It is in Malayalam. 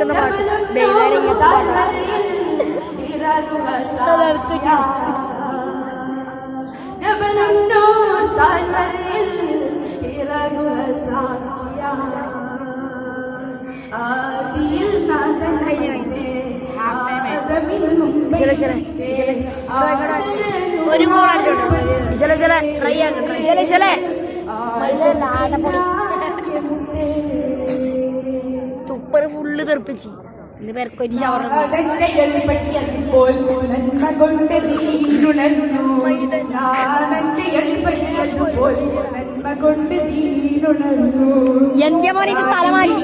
കേൾക്കുന്ന പാട്ട് വൈകുന്നേരം ഇങ്ങനത്തെ പാട്ടാണ്. ഒരു സൂപ്പർ ഫുള്ള് തെറിപ്പിച്ച് ഇത് പേർക്കൊരു എന്റെ മോനിക്ക് തലമാറ്റി തലമാറ്റി